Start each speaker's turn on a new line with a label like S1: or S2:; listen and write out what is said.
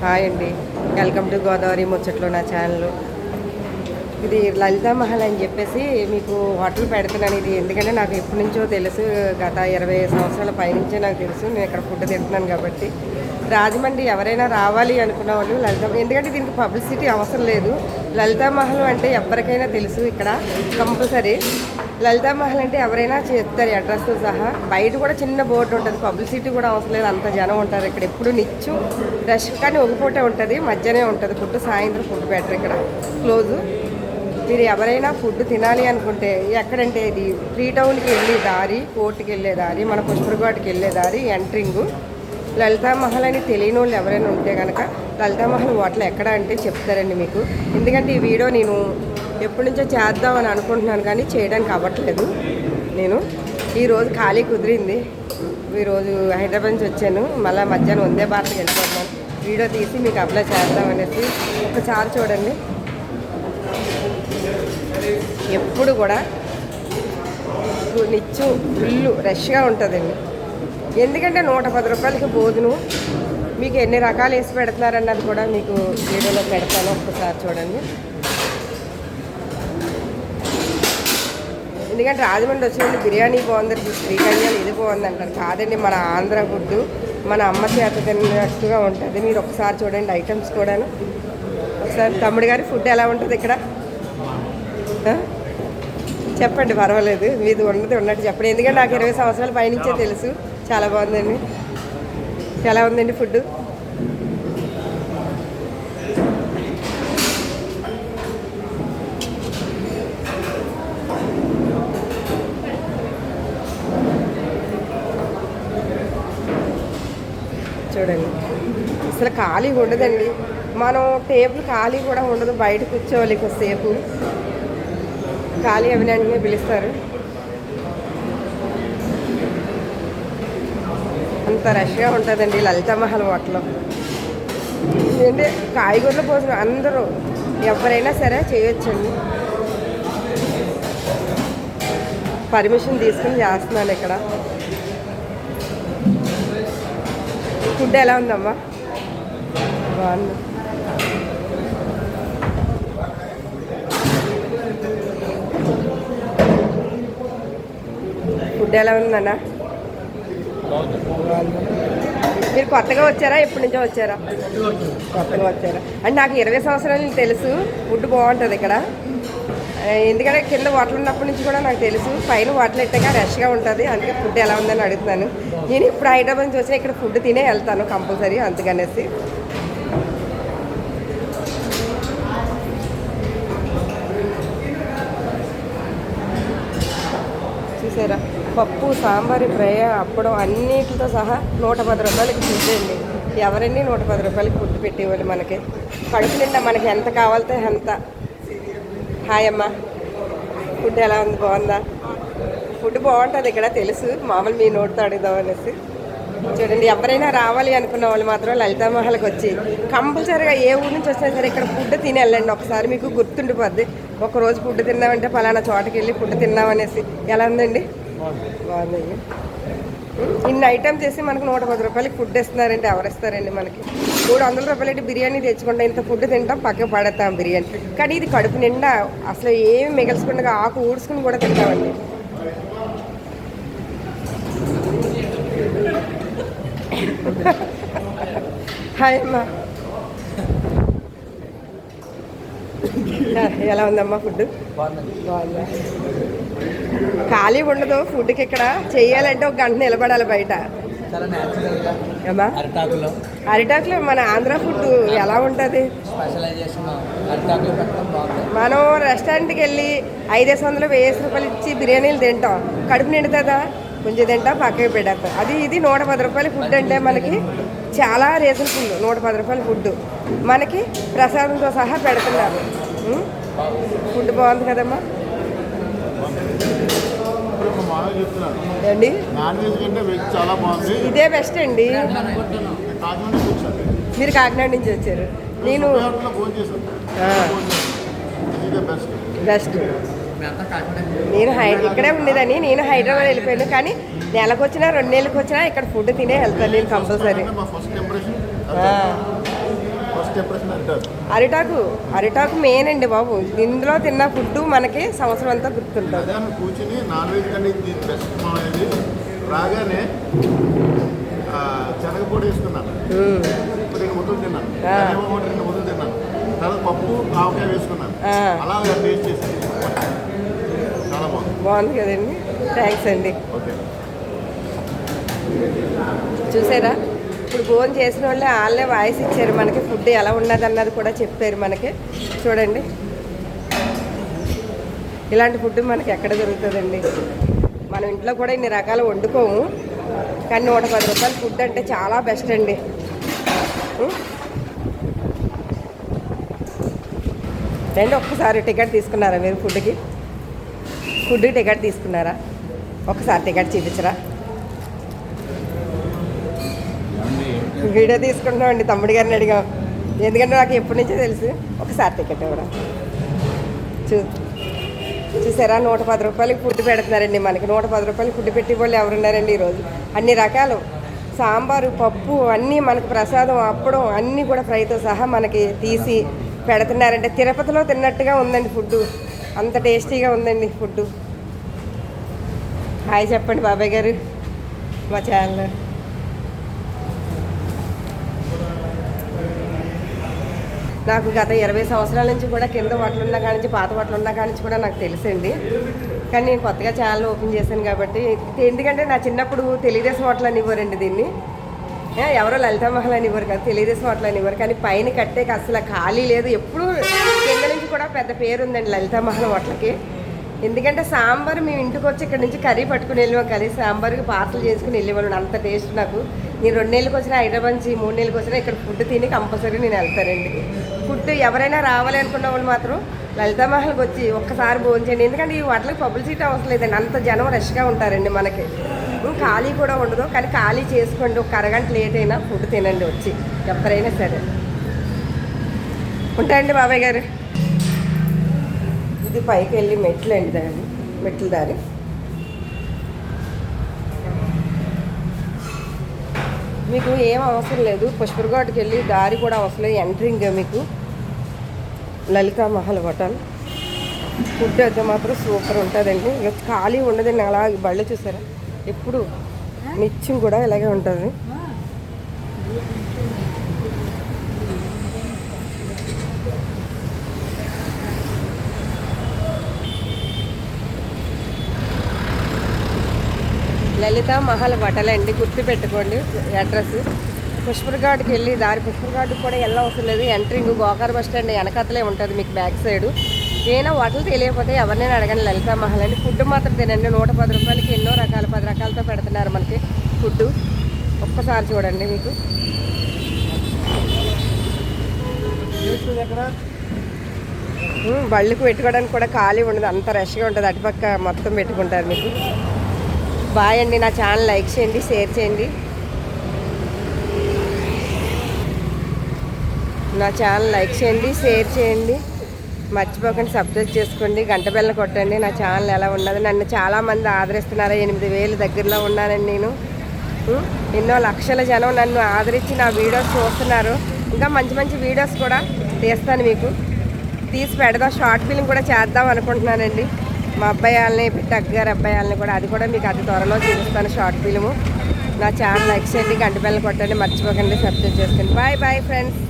S1: Hi అండి, welcome to Godavari ముచ్చట్లు నా ఛానల్. ఇది లలితా మహల్ అని చెప్పేసి మీకు హోటల్ పెడుతున్నాను. ఇది ఎందుకంటే నాకు ఎప్పటి నుంచో తెలుసు, గత 20 సంవత్సరాల పైనుంచే నాకు తెలుసు. నేను ఇక్కడ ఫుడ్ తింటున్నాను కాబట్టి. రాజమండ్రి ఎవరైనా రావాలి అనుకున్న వాళ్ళు లలిత, ఎందుకంటే దీనికి పబ్లిసిటీ అవసరం లేదు. లలితా మహల్ అంటే ఎవరికైనా తెలుసు. ఇక్కడ కంపల్సరీ లలితా మహల్ అంటే ఎవరైనా చెప్తారు అడ్రస్తో సహా. బయట కూడా చిన్న బోర్డు ఉంటుంది, పబ్లిసిటీ కూడా అవసరం లేదు. అంత జనం ఉంటారు ఇక్కడ. ఎప్పుడు నిత్యం రష్, కానీ ఒక పూటే ఉంటుంది, మధ్యాహ్నం ఉంటుంది ఫుడ్. సాయంత్రం ఫుడ్ బెటర్, ఇక్కడ క్లోజు. మీరు ఎవరైనా ఫుడ్ తినాలి అనుకుంటే ఎక్కడంటే ఇది 3 టౌన్కి వెళ్ళే దారి, కోర్టుకి వెళ్ళే దారి, మన పుష్పరఘాట్కి వెళ్ళే దారి ఎంట్రింగు. లలితా మహల్ అని తెలియని వాళ్ళు ఎవరైనా ఉంటే కనుక లలితా మహల్ హోటల్ ఎక్కడ అంటే చెప్తారండి మీకు. ఎందుకంటే ఈ వీడియో నేను ఎప్పటి నుంచో చేద్దామని అనుకుంటున్నాను, కానీ చేయడానికి అవ్వట్లేదు. నేను ఈరోజు ఖాళీ కుదిరింది. ఈరోజు హైదరాబాద్ నుంచి వచ్చాను, మళ్ళీ మధ్యాహ్నం వందే భారత్కి వెళ్ళిపోతున్నాను. వీడియో తీసి మీకు అప్లై చేద్దామనేసి. ఒకసారి చూడండి, ఎప్పుడు కూడా నిత్యం ఫుల్ రష్గా ఉంటుందండి. ఎందుకంటే 110 రూపాయలకి భోజనం మీకు ఎన్ని రకాలు వేసి పెడుతున్నారన్నది కూడా మీకు వీడియోలో పెడతాను. ఒక్కసారి చూడండి. ఎందుకంటే రాజమండ్రి వచ్చినప్పుడు బిర్యానీ బాగుంది, శ్రీకన్యాలు ఇది బాగుంది అంటారు. కాదండి, మన ఆంధ్ర ఫుడ్ మన అమ్మ చేత తిన్నట్టుగా ఉంటుంది. మీరు ఒకసారి చూడండి ఐటమ్స్ కూడాను. ఒకసారి తమ్ముడు గారి ఫుడ్ ఎలా ఉంటుంది ఇక్కడ చెప్పండి, పర్వాలేదు. మీది ఉన్నట్టు చెప్పండి. ఎందుకంటే నాకు 20 సంవత్సరాల పైనుంచే తెలుసు. చాలా బాగుందండి. ఎలా ఉందండి ఫుడ్? చూడండి, అసలు ఖాళీ ఉండదండి. మనం టేబుల్ ఖాళీ కూడా ఉండదు, బయట కూర్చోవాలి కొద్దిసేపు. ఖాళీ అవినాన్ని పిలుస్తారు. అంత రష్గా ఉంటుందండి లలితా మహల్ హోటల్లో. ఏంటంటే కాయగూరల భోజనం అందరూ ఎవరైనా సరే చేయొచ్చండి. పర్మిషన్ తీసుకుని చేస్తున్నాను ఇక్కడ. ఫుడ్ ఎలా ఉందమ్మా? బాగుంది. ఫుడ్ ఎలా ఉందన్న? మీరు కొత్తగా వచ్చారా, ఎప్పటి నుంచో వచ్చారా? కొత్తగా వచ్చారా అంటే నాకు 20 సంవత్సరాలు తెలుసు ఫుడ్ బాగుంటుంది ఇక్కడ. ఎందుకంటే కింద హోటల్ ఉన్నప్పటి నుంచి కూడా నాకు తెలుసు. పైన హోటల్ ఎట్టాక రష్గా ఉంటుంది, అందుకే ఫుడ్ ఎలా ఉందని అడుగుతున్నాను. నేను ఇప్పుడు హైదరాబాద్ నుంచి వచ్చినా ఇక్కడ ఫుడ్ తినే వెళ్తాను కంపల్సరీ, అందుకనేసి. చూసారా, పప్పు, సాంబారు, ఫ్రై, అప్పడం అన్నిటితో సహా 110 రూపాయలకి ఫుడ్ అండి. ఎవరండి 110 రూపాయలకి ఫుడ్ పెట్టేవాళ్ళు మనకి? కడుపు నిండా మనకి ఎంత కావాలితే అంత. హాయ్ అమ్మా, ఫుడ్ ఎలా ఉంది? బాగుందా? ఫుడ్ బాగుంటుంది ఇక్కడ తెలుసు, మామూలు మీ నోటితో అడుగుదాం అనేసి. చూడండి, ఎవరైనా రావాలి అనుకున్న వాళ్ళు మాత్రం లలితా మహల్కి వచ్చి కంపల్సరీగా ఏ ఊరి నుంచి వచ్చినా సరే ఇక్కడ ఫుడ్ తిని వెళ్ళండి. ఒకసారి మీకు గుర్తుండిపోద్ది. ఒకరోజు ఫుడ్ తిన్నామంటే పలానా చోటకి వెళ్ళి ఫుడ్ తిన్నామనేసి. ఎలా ఉందండి? బాగుందండి. ఇన్ని ఐటమ్స్ చేసి మనకు 110 రూపాయలకి ఫుడ్ ఇస్తున్నారంటే ఎవరు ఇస్తారండి మనకి? 300 రూపాయలకి బిర్యానీ తెచ్చుకుంటే ఇంత ఫుడ్ తింటాం, పక్కకు పడతాం బిర్యానీ. కానీ ఇది కడుపు నిండా అసలు ఏమి మిగల్చకుండా ఆకు ఊడ్చుకుని కూడా తింటామండి. హాయ్ అమ్మా, ఎలా ఉందమ్మా ఫుడ్? బాగుందా? ఖాళీ ఉండదు ఫుడ్కి ఇక్కడ. చేయాలంటే ఒక గంట నిలబడాలి బయట. అరిటాకులో మన ఆంధ్ర ఫుడ్ ఎలా ఉంటుంది? మనం రెస్టారెంట్కి వెళ్ళి 500 1000 రూపాయలు ఇచ్చి బిర్యానీలు తింటాం, కడుపు నిండుతుందా? కొంచెం తింటాం, పక్కకి పెడతాం. అది ఇది 110 రూపాయల ఫుడ్ అంటే మనకి చాలా రీజనబుల్. 110 రూపాయల ఫుడ్ మనకి ప్రసాదంతో సహా పెడుతున్నారు. ఫుడ్ బాగుంది కదమ్మా అండి? ఇదే బెస్ట్ అండి. మీరు కాకినాడ నుంచి వచ్చారు, నేను బెస్ట్. నేను ఇక్కడే ఉండేదని నేను హైదరాబాద్ వెళ్ళిపోయాను, కానీ నెలకు వచ్చినా 2 నెలలకు వచ్చినా ఇక్కడ ఫుడ్ తినే వెళ్తాను నేను కంపల్సరీ. అరిటాకు అరిటాకు మెయిన్ అండి బాబు. ఇందులో తిన్న ఫుడ్ మనకి సంవత్సరం అంతా గుర్తుంటుంది.
S2: కూర్చుని నాన్ వెజ్ కంటే బెస్ట్ అనేది రాగానే శనగపొడి వేసుకున్నాను, 2 ముద్దలు తిన్నాను, 2 ముద్దలు తిన్నాను, తర్వాత పప్పు ఆవకాయ వేసుకున్నాను, అలా టేస్ట్ చేశాను. చాలా
S1: బాగుంది కదండి. థ్యాంక్స్ అండి.
S2: ఓకే,
S1: చూసారా, ఇప్పుడు భోజనం చేసిన వాళ్ళే వాయిస్ ఇచ్చారు మనకి, ఫుడ్ ఎలా ఉన్నది అన్నది కూడా చెప్పారు మనకి. చూడండి, ఇలాంటి ఫుడ్ మనకి ఎక్కడ దొరుకుతుందండి. మనం ఇంట్లో కూడా ఇన్ని రకాలు వండుకోము, కానీ 110 రూపాయల ఫుడ్ అంటే చాలా బెస్ట్ అండి. రండి, ఒక్కసారి టికెట్ తీసుకున్నారా మీరు? ఫుడ్కి టికెట్ తీసుకున్నారా? ఒకసారి టికెట్ చూపించరా? వీడియో తీసుకుంటామండి, తమ్ముడి గారిని అడిగాం, ఎందుకంటే నాకు ఎప్పటి నుంచో తెలుసు. ఒకసారి టికెట్ ఇవ్వడం చూసారా, 110 రూపాయలకి ఫుడ్ పెడుతున్నారండి మనకి. 110 రూపాయలకి ఫుడ్ పెట్టి వాళ్ళు ఎవరున్నారండి ఈరోజు? అన్ని రకాలు సాంబారు, పప్పు అన్నీ మనకు, ప్రసాదం, అప్పడం అన్నీ కూడా ఫ్రైతో సహా మనకి తీసి పెడుతున్నారంటే తిరుపతిలో తిన్నట్టుగా ఉందండి ఫుడ్. అంత టేస్టీగా ఉందండి ఫుడ్. హాయ్ చెప్పండి బాబాయ్ గారు మా ఛానల్. నాకు గత 20 సంవత్సరాల నుంచి కూడా కింద హోటల్ ఉన్న కాడి నుంచి, పాత హోటల్ ఉన్న కాడి నుంచి కూడా నాకు తెలుసండి. కానీ నేను కొత్తగా ఛానల్ ఓపెన్ చేశాను కాబట్టి, ఎందుకంటే నా చిన్నప్పుడు తెలుగుదేశం హోటల్ అని ఇవ్వరండి దీన్ని, ఎవరో లలితా మహల్ అని ఇవ్వరు కదా, తెలుగుదేశం హోటల్ అని ఇవ్వరు. కానీ పైన కట్టేకి అసలు ఖాళీ లేదు, ఎప్పుడు కింద నుంచి కూడా పెద్ద పేరు ఉందండి లలితా మహల్ హోటల్కి. ఎందుకంటే సాంబార్ మేము ఇంటికి వచ్చి ఇక్కడ నుంచి కర్రీ పట్టుకుని వెళ్ళాము, కర్రీ సాంబార్కి పార్సల్ చేసుకుని వెళ్ళేవాళ్ళు. అంత టేస్ట్ నాకు. నేను 2 నెలలకు వచ్చినా, హైదరాబాద్ నుంచి 3 నెలలకు వచ్చినా ఇక్కడ ఫుడ్ తిని కంపల్సరీ నేను వెళ్తానండి. ఫుడ్ ఎవరైనా రావాలి అనుకున్న వాళ్ళు మాత్రం లలితా మహల్కి వచ్చి ఒక్కసారి భోజనం చేయండి. ఎందుకంటే ఈ వాటికి పబ్లిసిటీ అవసరం లేదండి, అంత జనం రష్గా ఉంటారండి మనకి. ఖాళీ కూడా ఉండదు, కానీ ఖాళీ చేసుకోండి. ఒక అరగంట లేట్ అయినా ఫుడ్ తినండి వచ్చి, ఎవరైనా సరే. ఉంటాయండి బాబాయ్ గారు. ఇది పైకి వెళ్ళి మెట్లు అండి, దారి మెట్ల దారి. మీకు ఏం అవసరం లేదు, పుష్పర్ఘాట్కి వెళ్ళి దారి కూడా అవసరం లేదు. ఎంట్రింగ్ మీకు లలితా మహల్ హోటల్. ఫుడ్ అయితే మాత్రం సూపర్ ఉంటుందండి. ఇక ఖాళీ ఉండదండి. అలా బళ్ళు చూసారా, ఎప్పుడు నిత్యం కూడా ఇలాగే ఉంటుంది. లలితా మహల్ హోటల్ అండి, గుర్తుపెట్టుకోండి అడ్రస్. పుష్పర్ఘాట్కి వెళ్ళి దారి, పుష్పర్ఘాట్కి కూడా వెళ్ళ అవసరం లేదు. ఎంట్రింగ్ గోకార్ బస్ స్టాండ్ వెనకతలే ఉంటుంది మీకు, బ్యాక్ సైడు. ఏదైనా హోటల్ తెలియకపోతే ఎవరినైనా అడగండి, లలితా మహల్ అండి. ఫుడ్ మాత్రం తినండి. 110 రూపాయలకి ఎన్నో రకాలు, 10 రకాలతో పెడుతున్నారు మనకి ఫుడ్. ఒక్కసారి చూడండి, మీకు బళ్ళకి పెట్టుకోవడానికి కూడా ఖాళీ ఉండదు, అంత రష్గా ఉంటుంది. అటుపక్క మొత్తం పెట్టుకుంటారు మీకు. బాయ్ అండి. నా ఛానల్ లైక్ చేయండి, షేర్ చేయండి. నా ఛానల్ లైక్ చేయండి, షేర్ చేయండి, మర్చిపోకండి. సబ్స్క్రైబ్ చేసుకోండి, గంట బెల్ల కొట్టండి. నా ఛానల్ ఎలా ఉన్నది, నన్ను చాలామంది ఆదరిస్తున్నారు. 8,000 దగ్గరలో ఉన్నానండి నేను. ఎన్నో లక్షల జనం నన్ను ఆదరించి నా వీడియోస్ చూస్తున్నారు. ఇంకా మంచి మంచి వీడియోస్ కూడా తీస్తాను, మీకు తీసి పెడదాం. షార్ట్ ఫిల్మ్ కూడా చేద్దాం అనుకుంటున్నానండి. మా అబ్బాయి వాళ్ళని, పిట్టక్ గారి అబ్బాయి వాళ్ళని కూడా, అది కూడా మీకు అతి త్వరలో చూపిస్తాను షార్ట్ ఫిల్ము. నా ఛానల్ లైక్ చేయండి, గంట బెల్ల కొట్టండి, మర్చిపోకండి, సబ్స్క్రైబ్ చేసుకోండి. Bye bye friends.